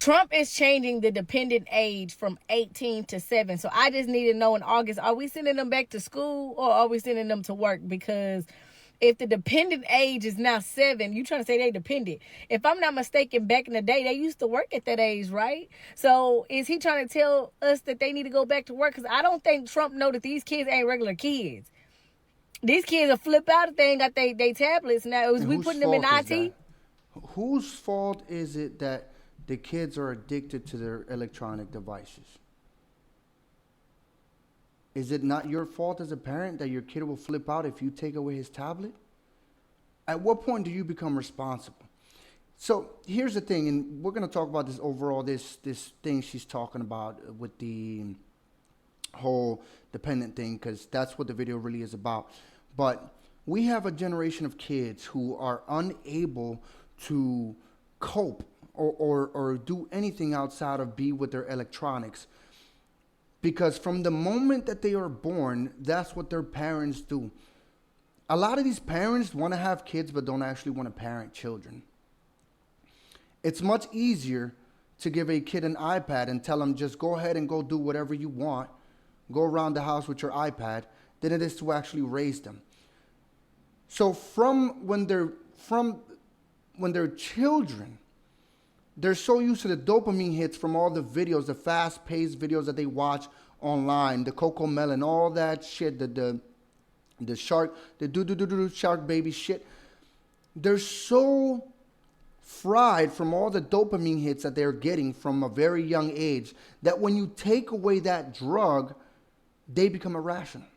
Trump is changing the dependent age from 18 to 7. So I just need to know in August, are we sending them back to school or are we sending them to work? Because if the dependent age is now 7, you trying to say they dependent. If I'm not mistaken, back in the day, they used to work at that age, right? So is he trying to tell us that they need to go back to work? Because I don't think Trump know that these kids ain't regular kids. These kids will flip out if they ain't got they tablets now. Is And we whose putting them in fault is IT? that? Whose fault is it that the kids are addicted to their electronic devices? Is it not your fault as a parent that your kid will flip out if you take away his tablet? At what point do you become responsible? So here's the thing, and we're going to talk about this overall, this thing she's talking about with the whole dependent thing, because that's what the video really is about. But we have a generation of kids who are unable to cope or do anything outside of be with their electronics. Because from the moment that they are born, that's what their parents do. A lot of these parents want to have kids but don't actually want to parent children. It's much easier to give a kid an iPad and tell them just go ahead and go do whatever you want, go around the house with your iPad, than it is to actually raise them. So from when they're children, they're so used to the dopamine hits from all the videos, the fast-paced videos that they watch online, the Coco Melon, all that shit, the shark, the do shark baby shit. They're so fried from all the dopamine hits that they're getting from a very young age that when you take away that drug, they become irrational.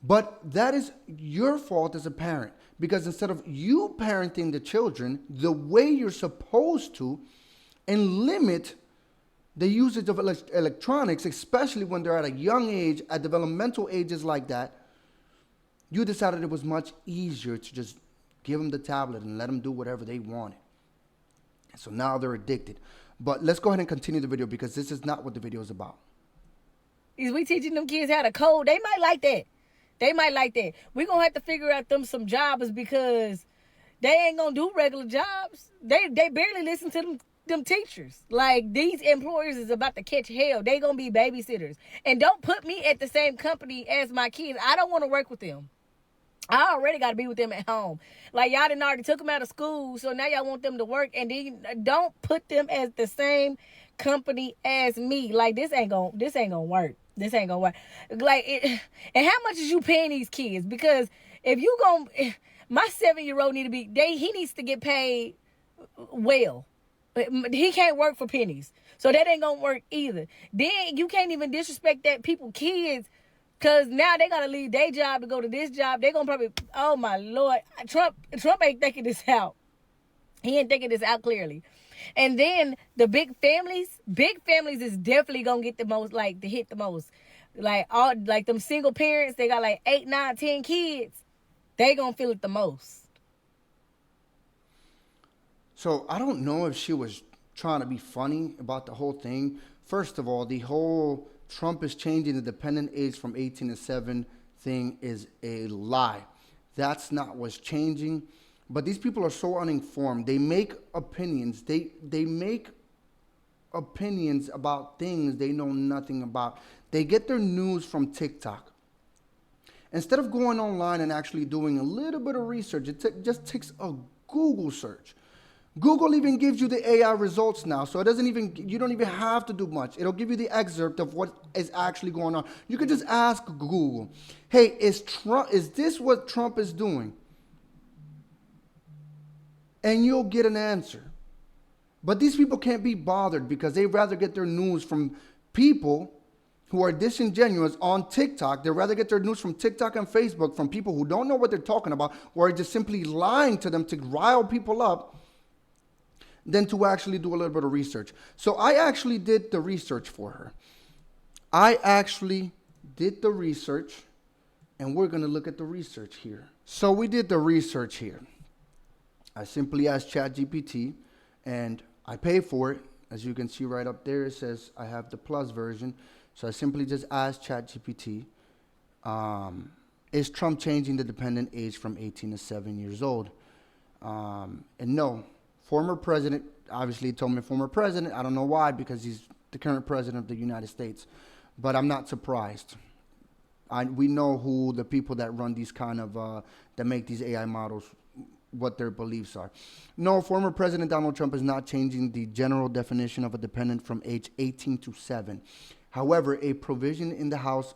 But that is your fault as a parent, because instead of you parenting the children the way you're supposed to and limit the usage of electronics, especially when they're at a young age, at developmental ages like that, you decided it was much easier to just give them the tablet and let them do whatever they wanted. So now they're addicted. But let's go ahead and continue the video, because this is not what the video is about. Is we teaching them kids how to code? They might like that. They might like that. We're going to have to figure out them some jobs, because they ain't going to do regular jobs. They barely listen to them teachers. Like, these employers is about to catch hell. They going to be babysitters. And don't put me at the same company as my kids. I don't want to work with them. I already got to be with them at home. Like, y'all done already took them out of school, so now y'all want them to work, and then don't put them as the same company as me. Like, this ain't gonna work. This ain't gonna work. Like, and how much is you paying these kids? Because if you my 7-year-old he needs to get paid well. He can't work for pennies, so that ain't gonna work either. Then you can't even disrespect that people kids. Because now they got to leave their job to go to this job. They're going to probably, oh my Lord. Trump ain't thinking this out. He ain't thinking this out clearly. And then the big families is definitely going to get the most, like, to hit the most. Like them single parents, they got like 8, 9, 10 kids. They going to feel it the most. So I don't know if she was trying to be funny about the whole thing. First of all, the whole Trump is changing the dependent age from 18 to 7 thing is a lie. That's not what's changing. But these people are so uninformed. They make opinions. They make opinions about things they know nothing about. They get their news from TikTok. Instead of going online and actually doing a little bit of research, it just takes a Google search. Google even gives you the AI results now, so you don't even have to do much. It'll give you the excerpt of what is actually going on. You can just ask Google, hey, is this what Trump is doing? And you'll get an answer. But these people can't be bothered because they'd rather get their news from people who are disingenuous on TikTok. They'd rather get their news from TikTok and Facebook from people who don't know what they're talking about, or are just simply lying to them to rile people up, than to actually do a little bit of research. So I actually did the research for her. And we're going to look at the research here. So we did the research here. I simply asked ChatGPT, and I pay for it. As you can see right up there, it says I have the plus version. So I simply just asked ChatGPT, is Trump changing the dependent age from 18 to 7 years old? And no. Former President Obviously, he told me former president. I don't know why, because he's the current president of the United States. But I'm not surprised. We know who the people that run these kind of, that make these AI models, what their beliefs are. No, former President Donald Trump is not changing the general definition of a dependent from age 18 to 7. However, a provision in the House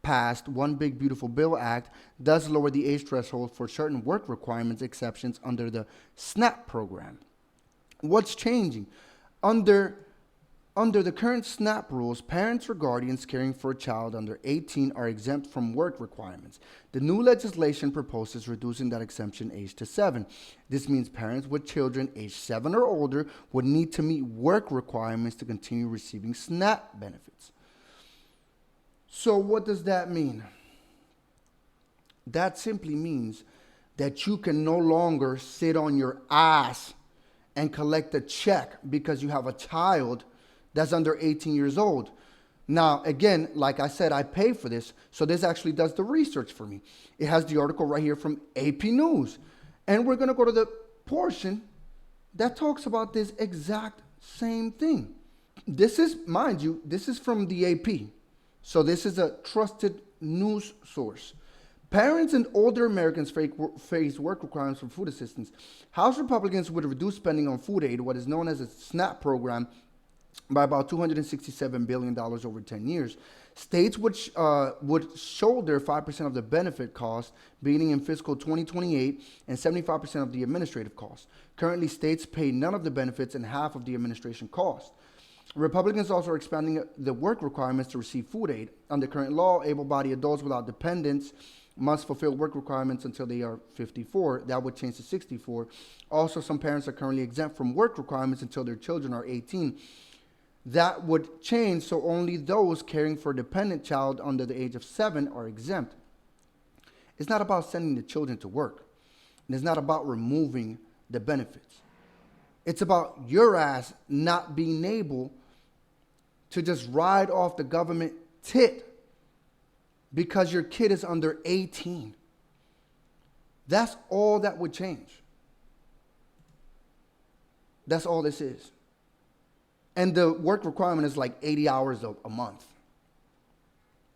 passed One Big Beautiful Bill Act does lower the age threshold for certain work requirements exceptions under the SNAP program. What's changing? Under the current SNAP rules, parents or guardians caring for a child under 18 are exempt from work requirements. The new legislation proposes reducing that exemption age to 7. This means parents with children age 7 or older would need to meet work requirements to continue receiving SNAP benefits. So what does that mean? That simply means that you can no longer sit on your ass and collect a check because you have a child that's under 18 years old. Now, again, like I said, I pay for this, so this actually does the research for me. It has the article right here from AP News. And we're going to go to the portion that talks about this exact same thing. This is, mind you, this is from the AP. So this is a trusted news source. Parents and older Americans face work requirements for food assistance. House Republicans would reduce spending on food aid, what is known as a SNAP program, by about $267 billion over 10 years. States would shoulder 5% of the benefit cost, beginning in fiscal 2028, and 75% of the administrative cost. Currently, states pay none of the benefits and half of the administration cost. Republicans also are expanding the work requirements to receive food aid. Under current law, able-bodied adults without dependents must fulfill work requirements until they are 54. That would change to 64. Also, some parents are currently exempt from work requirements until their children are 18. That would change, so only those caring for a dependent child under the age of 7 are exempt. It's not about sending the children to work. And it's not about removing the benefits. It's about your ass not being able to just ride off the government tit because your kid is under 18. That's all that would change. That's all this is. And the work requirement is like 80 hours a month.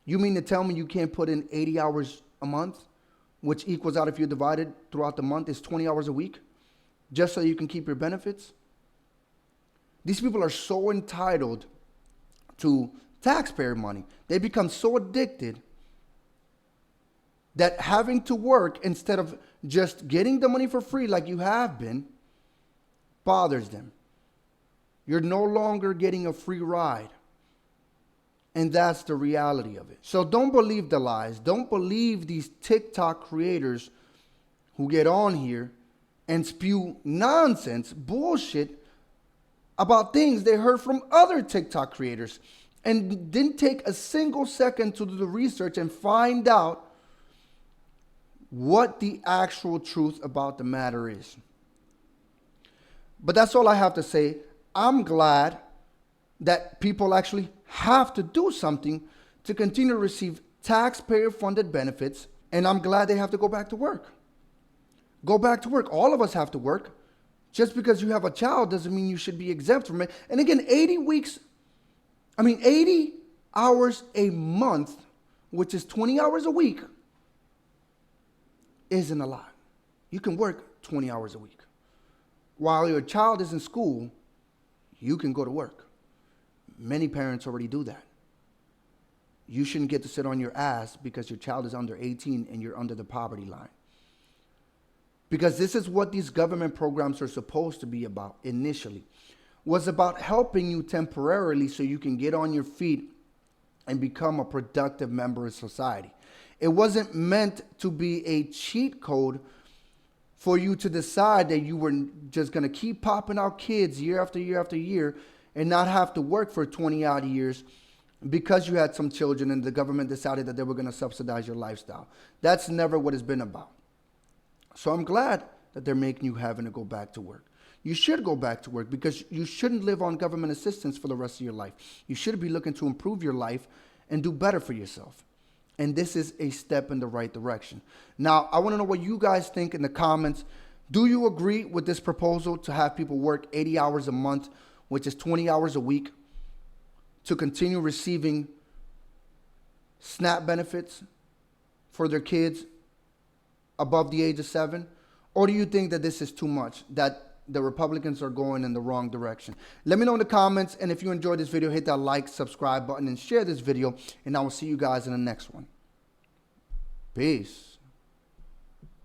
You mean to tell me you can't put in 80 hours a month, which equals out if you divide it throughout the month is 20 hours a week, just so you can keep your benefits? These people are so entitled to taxpayer money. They become so addicted that having to work instead of just getting the money for free like you have been bothers them. You're no longer getting a free ride. And that's the reality of it. So don't believe the lies. Don't believe these TikTok creators who get on here and spew nonsense, bullshit about things they heard from other TikTok creators and didn't take a single second to do the research and find out what the actual truth about the matter is. But that's all I have to say. I'm glad that people actually have to do something to continue to receive taxpayer-funded benefits, and I'm glad they have to go back to work. Go back to work. All of us have to work. Just because you have a child doesn't mean you should be exempt from it. And again, 80 hours a month, which is 20 hours a week, isn't a lot. You can work 20 hours a week. While your child is in school, you can go to work. Many parents already do that. You shouldn't get to sit on your ass because your child is under 18 and you're under the poverty line. Because this is what these government programs are supposed to be about initially. Was about helping you temporarily so you can get on your feet and become a productive member of society. It wasn't meant to be a cheat code for you to decide that you were just going to keep popping out kids year after year after year and not have to work for 20 odd years because you had some children and the government decided that they were going to subsidize your lifestyle. That's never what it's been about. So I'm glad that they're making you having to go back to work. You should go back to work because you shouldn't live on government assistance for the rest of your life. You should be looking to improve your life and do better for yourself. And this is a step in the right direction. Now, I want to know what you guys think in the comments. Do you agree with this proposal to have people work 80 hours a month, which is 20 hours a week, to continue receiving SNAP benefits for their kids above the age of 7? Or do you think that this is too much, that the Republicans are going in the wrong direction? Let me know in the comments, and if you enjoyed this video, hit that like, subscribe button, and share this video, and I will see you guys in the next one. Peace.